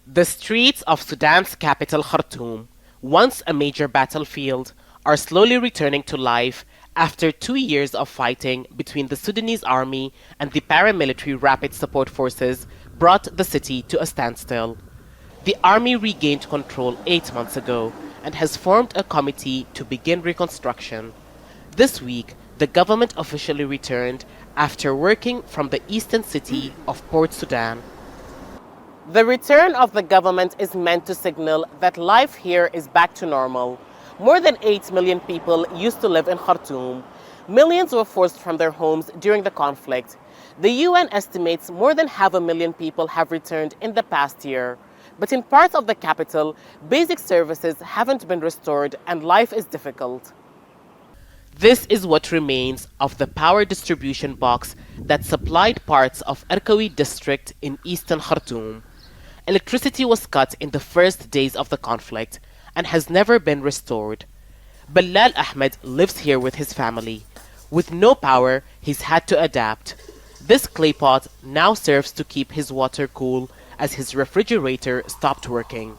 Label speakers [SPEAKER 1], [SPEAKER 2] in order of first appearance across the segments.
[SPEAKER 1] The streets of Sudan's capital Khartoum, once a major battlefield, are slowly returning to life after 2 years of fighting between the Sudanese army and the paramilitary rapid support forces brought the city to a standstill. The army regained control 8 months ago and has formed a committee to begin reconstruction. This week, the government officially returned after working from the eastern city of Port Sudan. The return of the government is meant to signal that life here is back to normal. More than 8 million people used to live in Khartoum. Millions were forced from their homes during the conflict. The UN estimates more than 500,000 people have returned in the past year. But in parts of the capital, basic services haven't been restored and life is difficult. This is what remains of the power distribution box that supplied parts of Arkawi district in eastern Khartoum. Electricity was cut in the first days of the conflict and has never been restored. Bilal Ahmed lives here with his family. With no power, he's had to adapt. This clay pot now serves to keep his water cool as his refrigerator stopped working.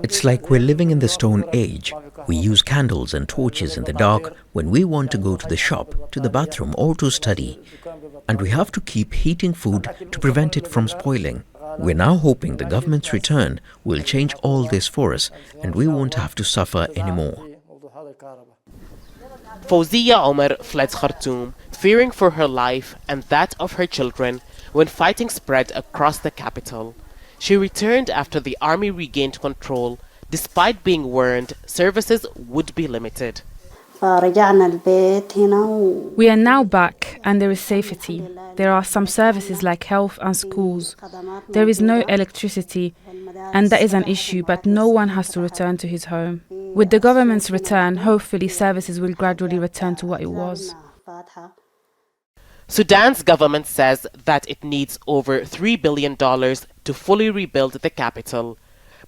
[SPEAKER 2] It's like we're living in the Stone Age. We use candles and torches in the dark when we want to go to the shop, to the bathroom or to study. And we have to keep heating food to prevent it from spoiling. We're now hoping the government's return will change all this for us and we won't have to suffer anymore.
[SPEAKER 1] Fawziya Omar fled Khartoum, fearing for her life and that of her children when fighting spread across the capital. She returned after the army regained control, despite being warned services would be limited.
[SPEAKER 3] We are now back and there is safety. There are some services like health and schools. There is no electricity and that is an issue, but no one has to return to his home. With the government's return, hopefully services will gradually return to what it was.
[SPEAKER 1] Sudan's government says that it needs over $3 billion to fully rebuild the capital.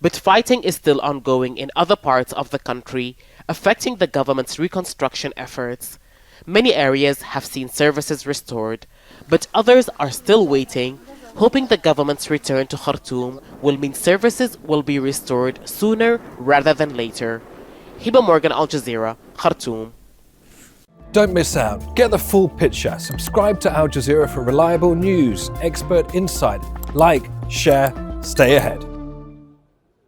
[SPEAKER 1] But fighting is still ongoing in other parts of the country, affecting the government's reconstruction efforts. Many areas have seen services restored, but others are still waiting, hoping the government's return to Khartoum will mean services will be restored sooner rather than later. Hiba Morgan, Al Jazeera, Khartoum.
[SPEAKER 4] Don't miss out. Get the full picture. Subscribe to Al Jazeera for reliable news, expert insight. Like, share, stay ahead.